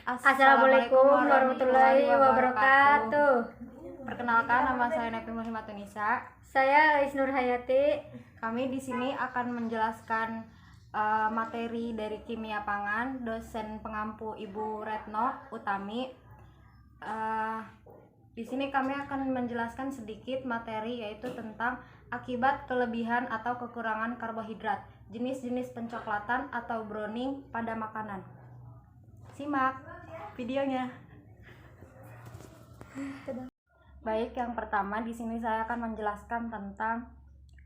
Assalamualaikum warahmatullahi wabarakatuh. Perkenalkan, nama saya Nepi Muslimatunisa. Saya Isnur Hayati. Kami di sini akan menjelaskan materi dari kimia pangan, dosen pengampu Ibu Retno Utami. Di sini kami akan menjelaskan sedikit materi, yaitu tentang akibat kelebihan atau kekurangan karbohidrat, jenis-jenis pencoklatan atau browning pada makanan. Simak videonya. Baik, yang pertama di sini saya akan menjelaskan tentang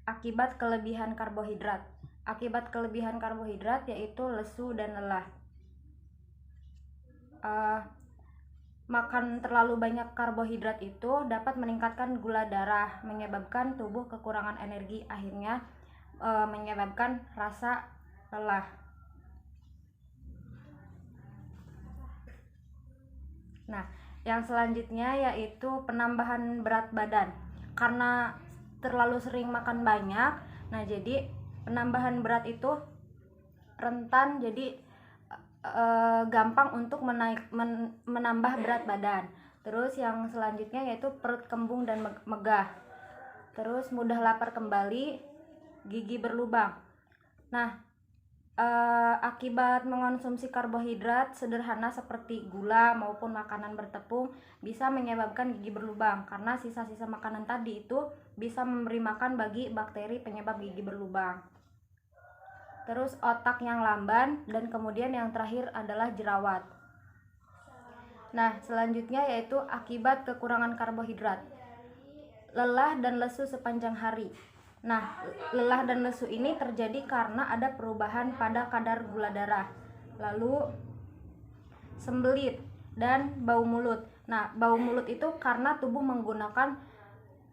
akibat kelebihan karbohidrat. Akibat kelebihan karbohidrat yaitu lesu dan lelah. Makan terlalu banyak karbohidrat itu dapat meningkatkan gula darah, menyebabkan tubuh kekurangan energi, akhirnya menyebabkan rasa lelah. Nah, yang selanjutnya yaitu penambahan berat badan. Karena terlalu sering makan banyak, nah jadi penambahan berat itu rentan, jadi gampang untuk menambah berat badan. Terus yang selanjutnya yaitu perut kembung dan megah. Terus mudah lapar kembali, gigi berlubang. Nah, akibat mengonsumsi karbohidrat sederhana seperti gula maupun makanan bertepung bisa menyebabkan gigi berlubang, karena sisa-sisa makanan tadi itu bisa memberi makan bagi bakteri penyebab gigi berlubang. Terus otak yang lamban, dan kemudian yang terakhir adalah jerawat. Nah, selanjutnya yaitu akibat kekurangan karbohidrat, lelah dan lesu sepanjang hari. Nah, lelah dan lesu ini terjadi karena ada perubahan pada kadar gula darah, lalu sembelit dan bau mulut. Nah, bau mulut itu karena tubuh menggunakan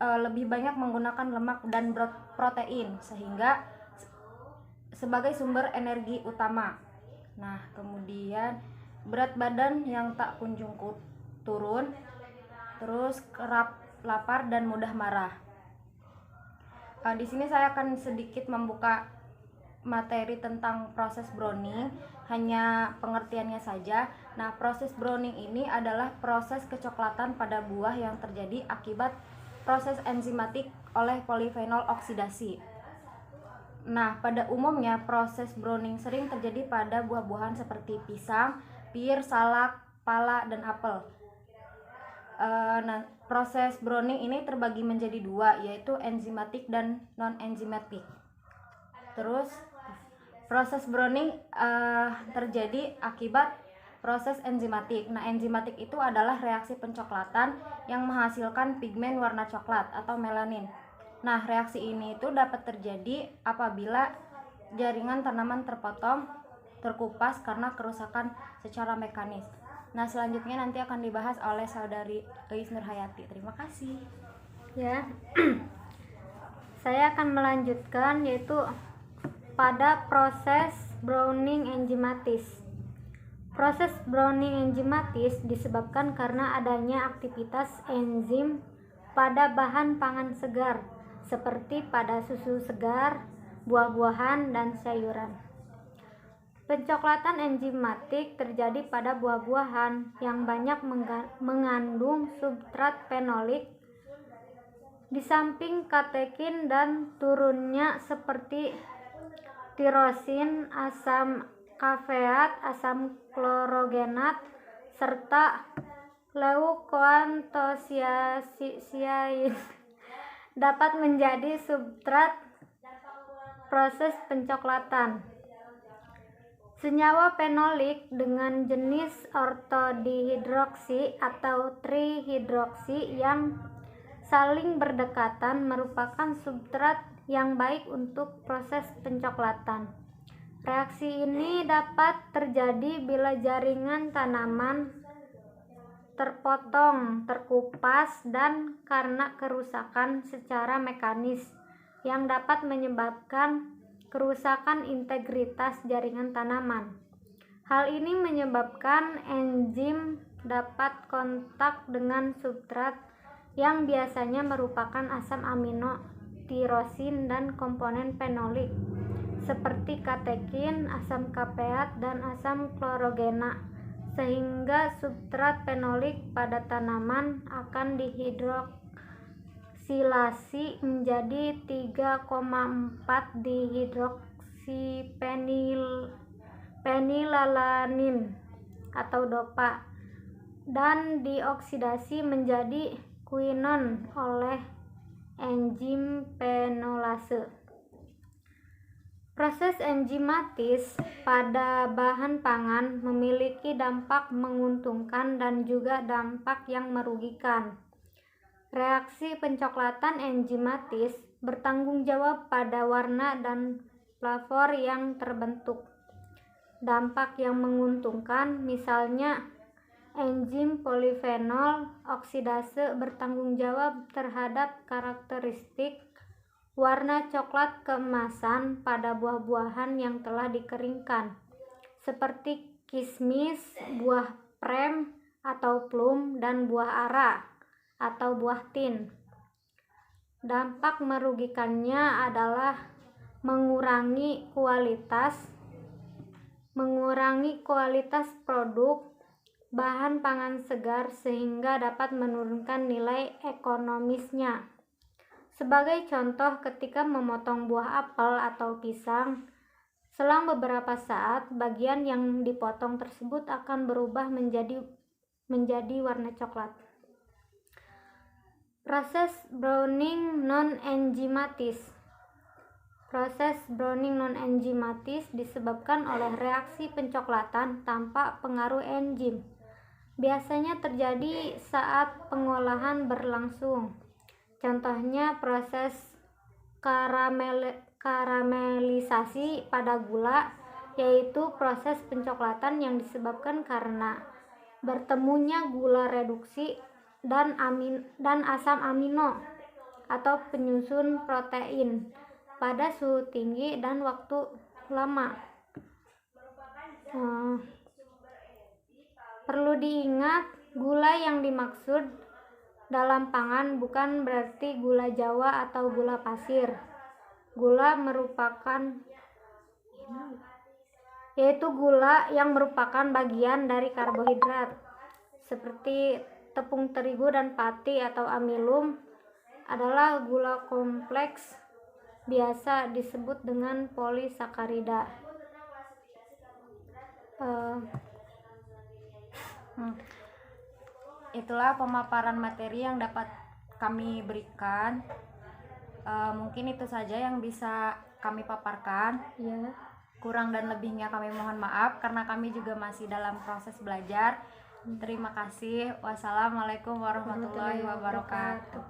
lebih banyak menggunakan lemak dan protein, sehingga sebagai sumber energi utama. Nah, kemudian berat badan yang tak kunjung turun, terus kerap lapar dan mudah marah. Di sini saya akan sedikit membuka materi tentang proses browning, hanya pengertiannya saja. Nah, proses browning ini adalah proses kecoklatan pada buah yang terjadi akibat proses enzimatik oleh polifenol oksidasi. Nah, pada umumnya proses browning sering terjadi pada buah-buahan seperti pisang, pir, salak, pala, dan apel. Nah, proses browning ini terbagi menjadi dua, yaitu enzimatik dan non-enzimatik. Terus proses browning terjadi akibat proses enzimatik. Nah, enzimatik itu adalah reaksi pencoklatan yang menghasilkan pigmen warna coklat atau melanin. Nah, reaksi ini itu dapat terjadi apabila jaringan tanaman terpotong, terkupas karena kerusakan secara mekanis. Nah, selanjutnya nanti akan dibahas oleh saudari Isnur Hayati. Terima kasih. Ya, saya akan melanjutkan yaitu pada proses browning enzimatis. Proses browning enzimatis disebabkan karena adanya aktivitas enzim pada bahan pangan segar, seperti pada susu segar, buah-buahan, dan sayuran. Pencoklatan enzimatik terjadi pada buah-buahan yang banyak mengandung substrat fenolik, di samping katekin dan turunnya seperti tirosin, asam kafeat, asam klorogenat, serta leukoantosianin dapat menjadi substrat proses pencoklatan. Senyawa fenolik dengan jenis ortodihidroksi atau trihidroksi yang saling berdekatan merupakan substrat yang baik untuk proses pencoklatan. Reaksi ini dapat terjadi bila jaringan tanaman terpotong, terkupas, dan karena kerusakan secara mekanis yang dapat menyebabkan kerusakan integritas jaringan tanaman. Hal ini menyebabkan enzim dapat kontak dengan substrat yang biasanya merupakan asam amino, tirosin, dan komponen fenolik seperti katekin, asam kafeat, dan asam klorogena, sehingga substrat fenolik pada tanaman akan dihidroksilasi menjadi 3,4 dihidroksifenilalanin atau dopa dan dioksidasi menjadi quinon oleh enzim fenolase. Proses enzimatis pada bahan pangan memiliki dampak menguntungkan dan juga dampak yang merugikan. Reaksi pencoklatan enzimatis bertanggung jawab pada warna dan flavor yang terbentuk. Dampak yang menguntungkan misalnya enzim polifenol oksidase bertanggung jawab terhadap karakteristik warna coklat keemasan pada buah-buahan yang telah dikeringkan, seperti kismis, buah prem atau plum, dan buah ara atau buah tin. Dampak merugikannya adalah mengurangi kualitas produk bahan pangan segar sehingga dapat menurunkan nilai ekonomisnya. Sebagai contoh, ketika memotong buah apel atau pisang, selang beberapa saat bagian yang dipotong tersebut akan berubah menjadi warna coklat. Proses browning non-enzimatis. Proses browning non-enzimatis disebabkan oleh reaksi pencoklatan tanpa pengaruh enzim. Biasanya terjadi saat pengolahan berlangsung. Contohnya proses karamelisasi pada gula, yaitu proses pencoklatan yang disebabkan karena bertemunya gula reduksi dan asam amino atau penyusun protein pada suhu tinggi dan waktu lama. Perlu diingat, gula yang dimaksud dalam pangan bukan berarti gula Jawa atau gula pasir. Gula yaitu gula yang merupakan bagian dari karbohidrat seperti tepung terigu dan pati atau amilum adalah gula kompleks, biasa disebut dengan polisakarida. Itulah pemaparan materi yang dapat kami berikan. Mungkin itu saja yang bisa kami paparkan. Ya. Kurang dan lebihnya kami mohon maaf karena kami juga masih dalam proses belajar. Terima kasih. Wassalamualaikum warahmatullahi wabarakatuh.